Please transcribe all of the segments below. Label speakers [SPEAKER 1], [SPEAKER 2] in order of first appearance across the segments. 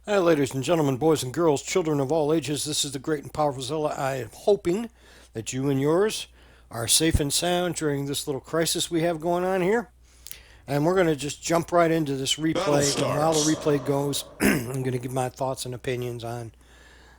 [SPEAKER 1] Hi, ladies and gentlemen, boys and girls, children of all ages. This is the great and powerful Zilla. I am hoping that you and yours are safe and sound during this little crisis we have going on here. And we're going to just jump right into this replay. And while the replay goes, I'm going to give my thoughts and opinions on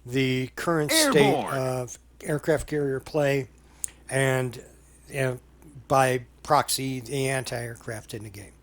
[SPEAKER 1] the current state of aircraft carrier play and by proxy, the anti-aircraft in the game.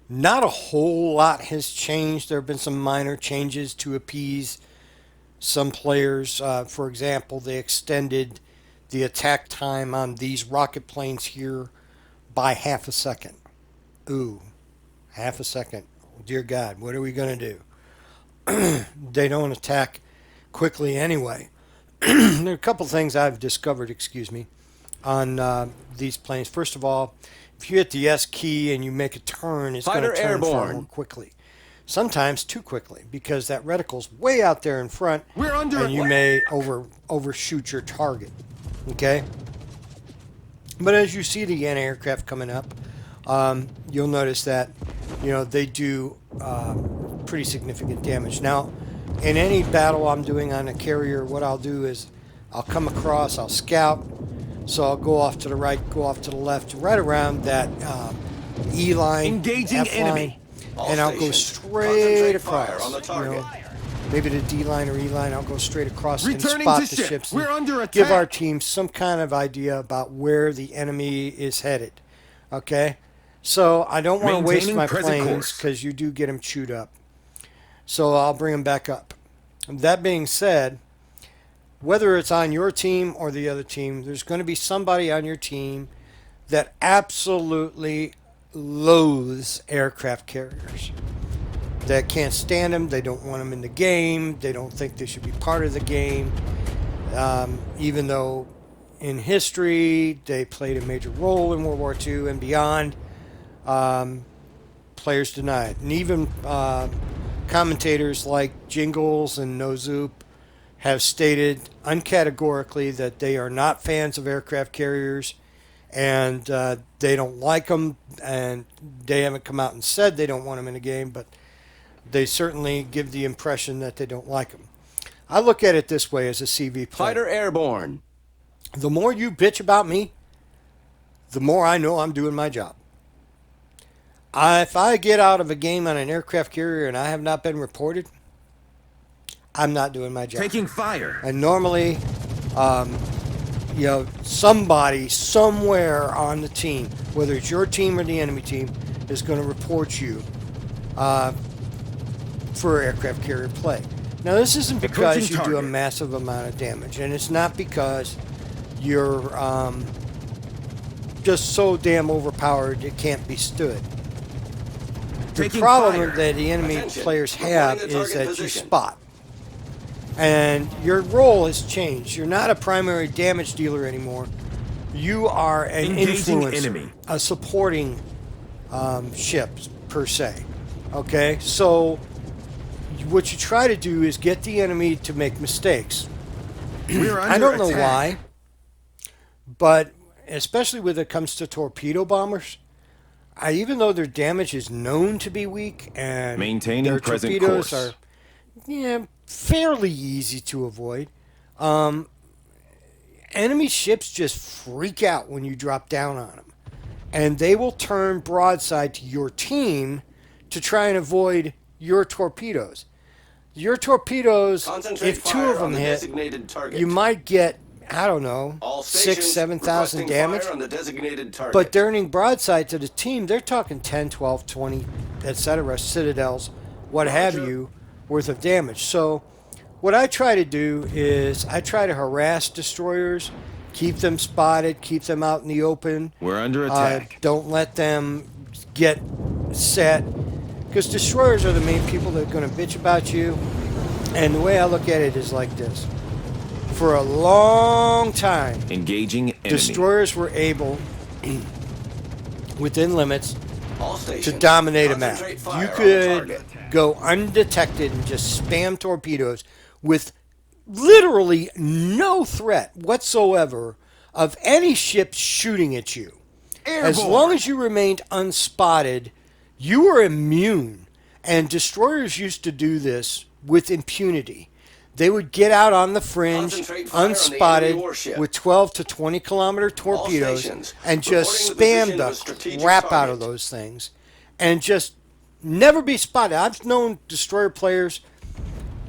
[SPEAKER 1] Not a whole lot has changed. There have been some minor changes to appease some players. For example, they extended the attack time on these rocket planes here by half a second. Ooh, half a second. Dear God, what are we going to do? They don't attack quickly anyway. There are a couple things I've discovered, on these planes. First of all, if you hit the S key and you make a turn, it's going to turn far more quickly. Sometimes too quickly, because that reticle's way out there in front, and you may overshoot your target. Okay? But as you see the anti-aircraft coming up, you'll notice that, they do pretty significant damage. Now, in any battle I'm doing on a carrier, what I'll do is I'll come across, I'll scout. So I'll go off to the right, go off to the left, right around that E line,
[SPEAKER 2] engaging
[SPEAKER 1] F line,
[SPEAKER 2] enemy,
[SPEAKER 1] and I'll go straight across. On the maybe the D line or E line. I'll go straight across and spot the ships.
[SPEAKER 2] We're under attack.
[SPEAKER 1] Give our team some kind of idea about where the enemy is headed. Okay, so I don't want to waste my planes because you do get them chewed up. So I'll bring them back up. That being said, whether it's on your team or the other team, there's going to be somebody on your team that absolutely loathes aircraft carriers. That can't stand them. They don't want them in the game. They don't think they should be part of the game. Even though in history they played a major role in World War II and beyond, players deny it. And even commentators like Jingles and Nozoop have stated uncategorically that they are not fans of aircraft carriers and they don't like them, and they haven't come out and said they don't want them in the game, but they certainly give the impression that they don't like them. I look at it this way as a CV player.
[SPEAKER 2] Fighter airborne.
[SPEAKER 1] The more you bitch about me, the more I know I'm doing my job. If I get out of a game on an aircraft carrier and I have not been reported, I'm not doing my job.
[SPEAKER 2] Taking fire.
[SPEAKER 1] And normally, somebody somewhere on the team, whether it's your team or the enemy team, is going to report you for aircraft carrier play. Now, this isn't because you do a massive amount of damage, and it's not because you're just so damn overpowered it can't be stood. The problem that the enemy players have is that you spot. And your role has changed. You're not a primary damage dealer anymore. You are an influencer, a supporting ship, per se. Okay? So, what you try to do is get the enemy to make mistakes. I don't know why, but especially when it comes to torpedo bombers, even though their damage is known to be weak and their torpedoes are fairly easy to avoid, enemy ships just freak out when you drop down on them, and they will turn broadside to your team to try and avoid your torpedoes. Your torpedoes, if two of them hit, you might get, I don't know, 6,000, 7,000 damage. But turning broadside to the team, they're talking 10, 12, 20, etc., citadels, what have you, worth of damage. So what I try to do is I try to harass destroyers, keep them spotted, keep them out in the open.
[SPEAKER 2] We're under attack.
[SPEAKER 1] Don't let them get set, because destroyers are the main people that are going to bitch about you. And the way I look at it is like this. For a long time,
[SPEAKER 2] engaging enemy,
[SPEAKER 1] destroyers were able, within limits, to dominate a map. You could go undetected and just spam torpedoes with literally no threat whatsoever of any ship shooting at you. As long as you remained unspotted, you were immune. And destroyers used to do this with impunity. They would get out on the fringe,
[SPEAKER 2] Concentrate fire on the enemy
[SPEAKER 1] unspotted,
[SPEAKER 2] warship.
[SPEAKER 1] with 12 to 20 kilometer torpedoes,
[SPEAKER 2] stations,
[SPEAKER 1] and just
[SPEAKER 2] reporting the
[SPEAKER 1] spam
[SPEAKER 2] position of a
[SPEAKER 1] the
[SPEAKER 2] strategic
[SPEAKER 1] crap out
[SPEAKER 2] target.
[SPEAKER 1] of those things, and just never be spotted. I've known destroyer players,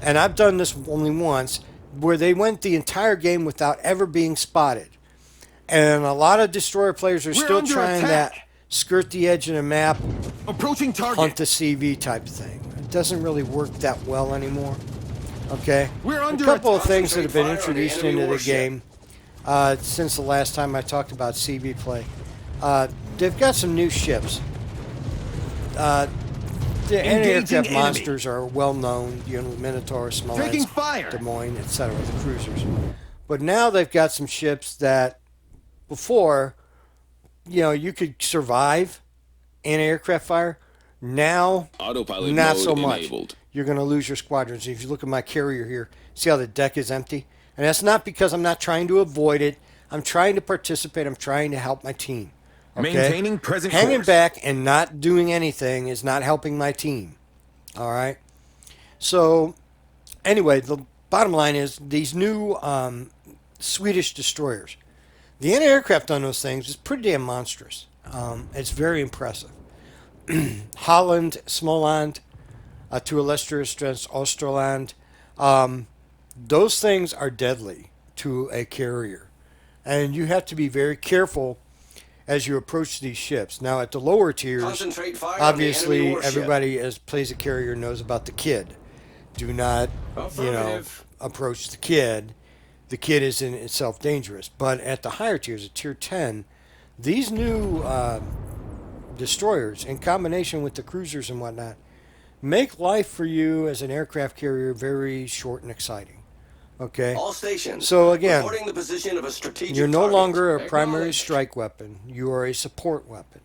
[SPEAKER 1] and I've done this only once, where they went the entire game without ever being spotted. And a lot of destroyer players are still
[SPEAKER 3] under
[SPEAKER 1] trying
[SPEAKER 3] attack.
[SPEAKER 1] that skirt the edge of the map,
[SPEAKER 3] Approaching target.
[SPEAKER 1] hunt the CV type of thing. It doesn't really work that well anymore. Okay?
[SPEAKER 3] We're
[SPEAKER 1] A
[SPEAKER 3] under
[SPEAKER 1] couple of
[SPEAKER 3] attack.
[SPEAKER 1] things that have been
[SPEAKER 2] Concentrate fire on the
[SPEAKER 1] introduced
[SPEAKER 2] enemy
[SPEAKER 1] into the
[SPEAKER 2] warship.
[SPEAKER 1] game since the last time I talked about CV play. They've got some new ships. The
[SPEAKER 3] Engaging
[SPEAKER 1] anti-aircraft
[SPEAKER 3] enemy.
[SPEAKER 1] monsters are well known, Minotaur,
[SPEAKER 3] Taking
[SPEAKER 1] Smolensk,
[SPEAKER 3] fire.
[SPEAKER 1] Des Moines, etc., the cruisers. But now they've got some ships that before, you could survive anti-aircraft fire. Now,
[SPEAKER 4] Autopilot
[SPEAKER 1] not
[SPEAKER 4] mode
[SPEAKER 1] so much.
[SPEAKER 4] enabled.
[SPEAKER 1] You're going to lose your squadrons. If you look at my carrier here, see how the deck is empty? And that's not because I'm not trying to avoid it. I'm trying to participate. I'm trying to help my team. Okay?
[SPEAKER 3] Maintaining present
[SPEAKER 1] Hanging
[SPEAKER 3] course.
[SPEAKER 1] back and not doing anything is not helping my team. All right? So, anyway, the bottom line is these new Swedish destroyers. The anti-aircraft on those things is pretty damn monstrous. It's very impressive. Holland, Smoland, to a lesser extent, Osterland. Those things are deadly to a carrier. And you have to be very careful as you approach these ships. Now, at the lower tiers,
[SPEAKER 2] Concentrate fire on the enemy
[SPEAKER 1] obviously,
[SPEAKER 2] warship.
[SPEAKER 1] everybody as plays a carrier knows about the kid. Do not,
[SPEAKER 2] Affirmative.
[SPEAKER 1] approach the kid. The kid is in itself dangerous. But at the higher tiers, at tier 10, these new destroyers, in combination with the cruisers and whatnot, make life for you as an aircraft carrier very short and exciting. Okay?
[SPEAKER 2] All stations.
[SPEAKER 1] So again,
[SPEAKER 2] reporting the position of a strategic
[SPEAKER 1] You're no
[SPEAKER 2] target.
[SPEAKER 1] longer a primary
[SPEAKER 2] Acknowledged.
[SPEAKER 1] strike weapon. You are a support weapon.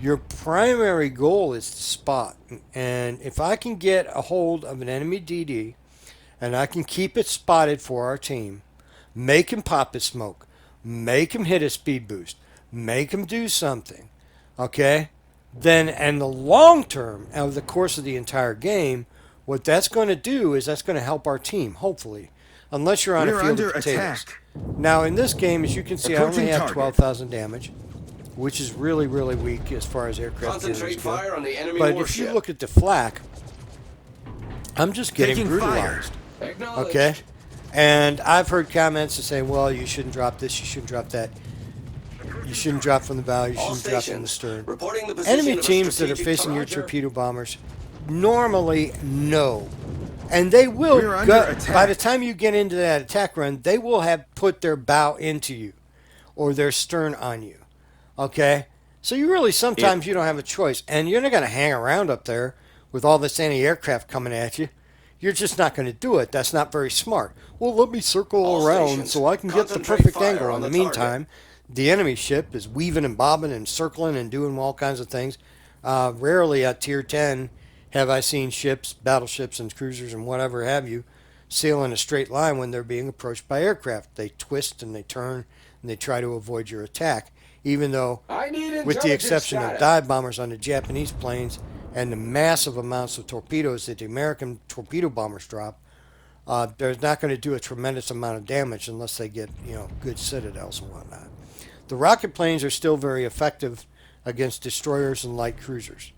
[SPEAKER 1] Your primary goal is to spot. And if I can get a hold of an enemy DD and I can keep it spotted for our team, make him pop his smoke, make him hit a speed boost, make him do something, okay? Then, and the long term, over the course of the entire game, what that's going to do is that's going to help our team, hopefully. Unless you're on
[SPEAKER 3] We're
[SPEAKER 1] a field
[SPEAKER 3] under
[SPEAKER 1] of potatoes.
[SPEAKER 3] attack.
[SPEAKER 1] Now, in this game, as you can see, I only
[SPEAKER 3] Approaching
[SPEAKER 1] have
[SPEAKER 3] target.
[SPEAKER 1] 12,000 damage, which is really, really weak as far as aircraft carriers
[SPEAKER 2] Concentrate
[SPEAKER 1] go.
[SPEAKER 2] fire on the enemy
[SPEAKER 1] But
[SPEAKER 2] warship.
[SPEAKER 1] if you look at the flak, I'm just getting
[SPEAKER 3] Taking
[SPEAKER 1] brutalized.
[SPEAKER 2] Acknowledged.
[SPEAKER 1] Okay? And I've heard comments that say, well, you shouldn't drop this, you shouldn't drop that. You shouldn't drop from the bow, you
[SPEAKER 2] All
[SPEAKER 1] shouldn't drop from the
[SPEAKER 2] stations.
[SPEAKER 1] stern.
[SPEAKER 2] Reporting the position
[SPEAKER 1] Enemy
[SPEAKER 2] of a
[SPEAKER 1] teams that are
[SPEAKER 2] strategic
[SPEAKER 1] facing your
[SPEAKER 2] target.
[SPEAKER 1] torpedo bombers normally know. And they will,
[SPEAKER 3] We're under attack.
[SPEAKER 1] by the time you get into that attack run, they will have put their bow into you or their stern on you. Okay? So you really, sometimes you don't have a choice. And you're not going to hang around up there with all this anti-aircraft coming at you. You're just not going to do it. That's not very smart. Well, let me circle
[SPEAKER 2] All
[SPEAKER 1] around
[SPEAKER 2] stations,
[SPEAKER 1] so I can get the
[SPEAKER 2] concentrate
[SPEAKER 1] perfect
[SPEAKER 2] fire
[SPEAKER 1] angle.
[SPEAKER 2] on
[SPEAKER 1] In the
[SPEAKER 2] the target.
[SPEAKER 1] meantime, the enemy ship is weaving and bobbing and circling and doing all kinds of things. Rarely at tier 10 have I seen ships, battleships and cruisers and whatever have you, sail in a straight line when they're being approached by aircraft. They twist and they turn and they try to avoid your attack, even though,
[SPEAKER 2] I need
[SPEAKER 1] with the
[SPEAKER 2] intelligence
[SPEAKER 1] exception of
[SPEAKER 2] data.
[SPEAKER 1] dive bombers on the Japanese planes and the massive amounts of torpedoes that the American torpedo bombers drop, they're not going to do a tremendous amount of damage unless they get, good citadels and whatnot. The rocket planes are still very effective against destroyers and light cruisers.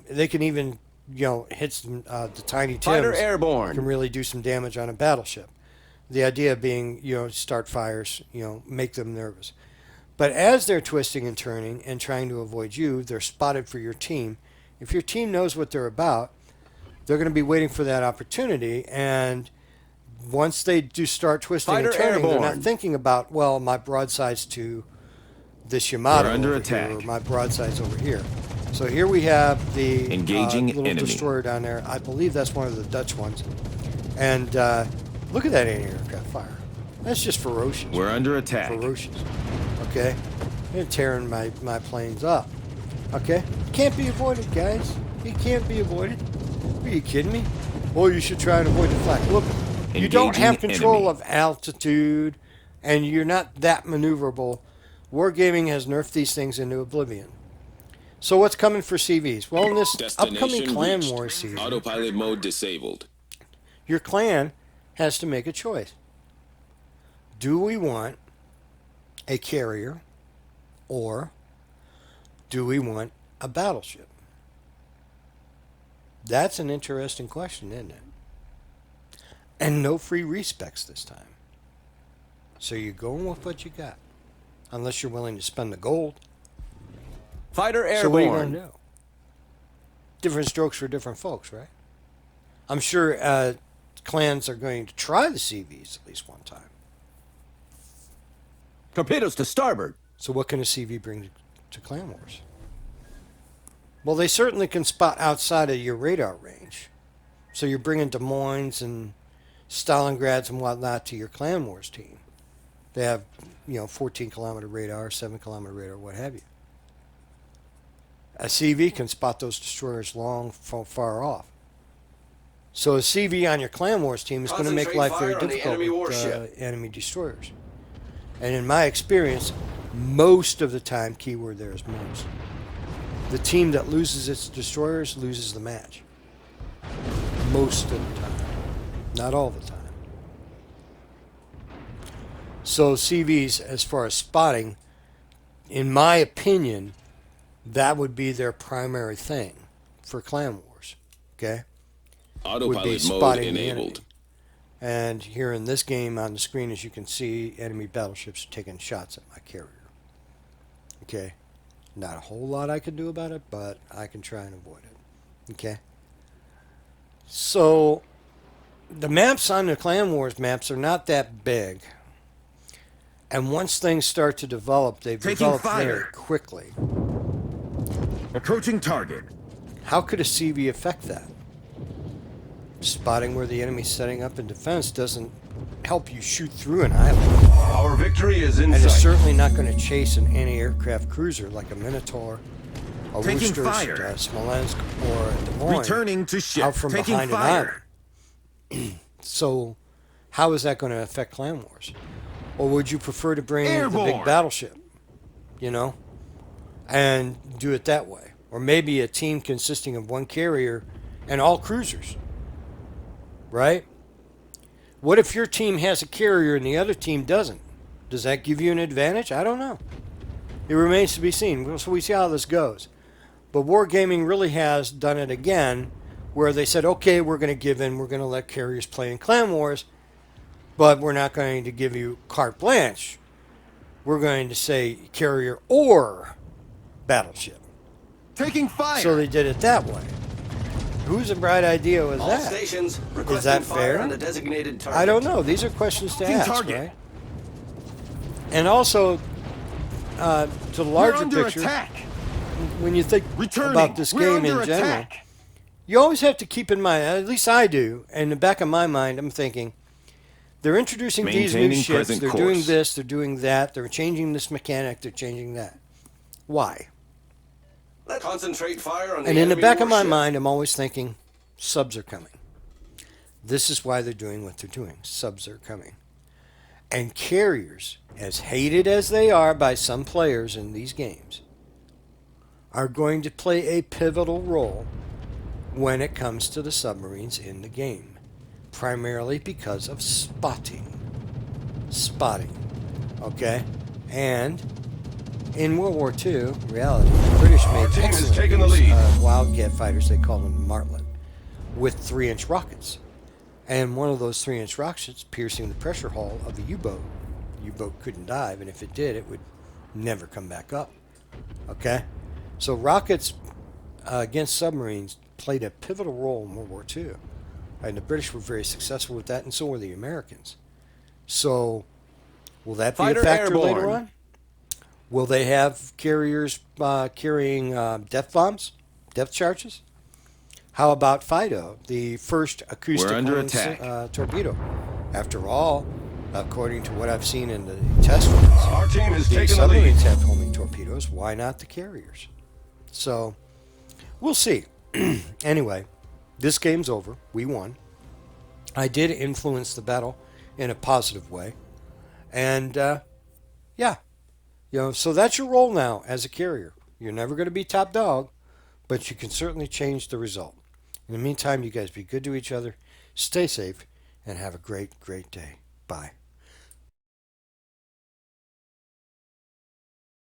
[SPEAKER 1] They can even, hit some, the tiny
[SPEAKER 2] Fighter
[SPEAKER 1] Tims
[SPEAKER 2] airborne.
[SPEAKER 1] can really do some damage on a battleship. The idea being, start fires, make them nervous. But as they're twisting and turning and trying to avoid you, they're spotted for your team. If your team knows what they're about, they're going to be waiting for that opportunity. And once they do start twisting
[SPEAKER 2] Fighter
[SPEAKER 1] and turning, they're
[SPEAKER 2] airborne.
[SPEAKER 1] not thinking about, well, my broadside's to this Yamato
[SPEAKER 3] We're under
[SPEAKER 1] over
[SPEAKER 3] attack.
[SPEAKER 1] here, or my broadside's over here. So here we have the
[SPEAKER 3] Engaging
[SPEAKER 1] little
[SPEAKER 3] enemy.
[SPEAKER 1] destroyer down there. I believe that's one of the Dutch ones. And look at that anti-aircraft fire. That's just ferocious.
[SPEAKER 3] We're under attack.
[SPEAKER 1] Ferocious. Okay? They're tearing my planes up. Okay? Can't be avoided, guys. It can't be avoided. Are you kidding me? Well, you should try and avoid the flak. Look, you don't
[SPEAKER 3] Engaging
[SPEAKER 1] have control
[SPEAKER 3] enemy.
[SPEAKER 1] of altitude, and you're not that maneuverable. Wargaming has nerfed these things into oblivion. So what's coming for CVs? Well, in this upcoming
[SPEAKER 4] Destination
[SPEAKER 1] Clan
[SPEAKER 4] reached.
[SPEAKER 1] Wars season,
[SPEAKER 4] Autopilot mode disabled.
[SPEAKER 1] your clan has to make a choice. Do we want a carrier or do we want a battleship? That's an interesting question, isn't it? And no free respecs this time. So you're going with what you got. Unless you're willing to spend the gold.
[SPEAKER 2] Fighter
[SPEAKER 1] So what are you
[SPEAKER 2] airborne.
[SPEAKER 1] going to do? Different strokes for different folks, right? I'm sure clans are going to try the CVs at least one time.
[SPEAKER 2] Torpedoes to starboard.
[SPEAKER 1] So what can a CV bring to Clan Wars? Well, they certainly can spot outside of your radar range. So you're bringing Des Moines and Stalingrads and whatnot to your Clan Wars team. They have, 14-kilometer radar, 7-kilometer radar, what have you. A CV can spot those destroyers far off. So a CV on your Clan Wars team is going to make life very difficult with enemy destroyers. And in my experience, most of the time, keyword there is most, the team that loses its destroyers loses the match. Most of the time. Not all the time. So CVs, as far as spotting, in my opinion, that would be their primary thing for Clan Wars. Okay? Would be
[SPEAKER 4] Autopilot mode
[SPEAKER 1] spotting the enemy.
[SPEAKER 4] enabled.
[SPEAKER 1] And here in this game on the screen, as you can see, enemy battleships are taking shots at my carrier. Okay? Not a whole lot I can do about it, but I can try and avoid it. Okay? So, the maps on the Clan Wars maps are not that big. And once things start to develop, they
[SPEAKER 3] Taking
[SPEAKER 1] develop
[SPEAKER 3] fire.
[SPEAKER 1] very quickly.
[SPEAKER 3] Approaching target.
[SPEAKER 1] How could a CV affect that? Spotting where the enemy's setting up in defense doesn't help you shoot through an island.
[SPEAKER 5] Our victory is in
[SPEAKER 1] And it's
[SPEAKER 5] sight.
[SPEAKER 1] certainly not going to chase an anti-aircraft cruiser like a Minotaur, a
[SPEAKER 3] Taking
[SPEAKER 1] Worcester,
[SPEAKER 3] fire.
[SPEAKER 1] Smolensk, or a Des Moines
[SPEAKER 3] Returning to ship.
[SPEAKER 1] out from
[SPEAKER 3] Taking
[SPEAKER 1] behind an
[SPEAKER 3] fire.
[SPEAKER 1] island. So, how is that going to affect Clan Wars? Or would you prefer to bring in the big
[SPEAKER 3] Airborne.
[SPEAKER 1] battleship, and do it that way? Or maybe a team consisting of one carrier and all cruisers, right? What if your team has a carrier and the other team doesn't? Does that give you an advantage? I don't know. It remains to be seen. So we see how this goes. But Wargaming really has done it again, where they said, okay, we're going to give in. We're going to let carriers play in Clan Wars, but we're not going to give you carte blanche. We're going to say carrier or battleship.
[SPEAKER 3] Taking fire.
[SPEAKER 1] So they did it that way. Whose bright idea was
[SPEAKER 2] All
[SPEAKER 1] that?
[SPEAKER 2] stations
[SPEAKER 1] Is
[SPEAKER 2] requesting
[SPEAKER 1] that
[SPEAKER 2] fire
[SPEAKER 1] fair?
[SPEAKER 2] on the designated target.
[SPEAKER 1] I don't know. These are questions to
[SPEAKER 3] Taking
[SPEAKER 1] ask,
[SPEAKER 3] target.
[SPEAKER 1] right? And also, to the
[SPEAKER 3] We're
[SPEAKER 1] larger
[SPEAKER 3] under
[SPEAKER 1] picture,
[SPEAKER 3] attack.
[SPEAKER 1] when you think
[SPEAKER 3] Returning.
[SPEAKER 1] about this
[SPEAKER 3] We're
[SPEAKER 1] game
[SPEAKER 3] under
[SPEAKER 1] in general,
[SPEAKER 3] attack.
[SPEAKER 1] you always have to keep in mind, at least I do, in the back of my mind, I'm thinking, they're introducing these new
[SPEAKER 4] Maintaining
[SPEAKER 1] ships,
[SPEAKER 4] present
[SPEAKER 1] they're doing
[SPEAKER 4] course.
[SPEAKER 1] this, they're doing that, they're changing this mechanic, they're changing that. Why?
[SPEAKER 2] Let's concentrate fire on the
[SPEAKER 1] And in the
[SPEAKER 2] enemy
[SPEAKER 1] back of my
[SPEAKER 2] warship.
[SPEAKER 1] mind, I'm always thinking, subs are coming. This is why they're doing what they're doing. Subs are coming. And carriers, as hated as they are by some players in these games, are going to play a pivotal role when it comes to the submarines in the game. Primarily because of spotting. Spotting. Okay? And in World War II, reality, the British made
[SPEAKER 5] team has
[SPEAKER 1] excellent
[SPEAKER 5] taken the
[SPEAKER 1] use
[SPEAKER 5] lead.
[SPEAKER 1] of Wildcat fighters, they call them Martlet, with 3-inch rockets. And one of those 3-inch rockets piercing the pressure hull of a U-boat. The U-boat couldn't dive, and if it did, it would never come back up. Okay? So rockets against submarines played a pivotal role in World War II. And the British were very successful with that, and so were the Americans. So, will that be
[SPEAKER 2] Fighter
[SPEAKER 1] a factor later
[SPEAKER 2] airborne.
[SPEAKER 1] on? Will they have carriers carrying death bombs, depth charges? How about Fido, the first acoustic
[SPEAKER 3] We're under
[SPEAKER 1] homing
[SPEAKER 3] attack.
[SPEAKER 1] torpedo? After all, according to what I've seen in the test runs,
[SPEAKER 5] Our team has
[SPEAKER 1] the
[SPEAKER 5] taken the lead.
[SPEAKER 1] submarines have homing torpedoes. Why not the carriers? So, we'll see. Anyway, this game's over. We won. I did influence the battle in a positive way. And, yeah. So that's your role now as a carrier. You're never going to be top dog, but you can certainly change the result. In the meantime, you guys be good to each other, stay safe, and have a great, great day. Bye.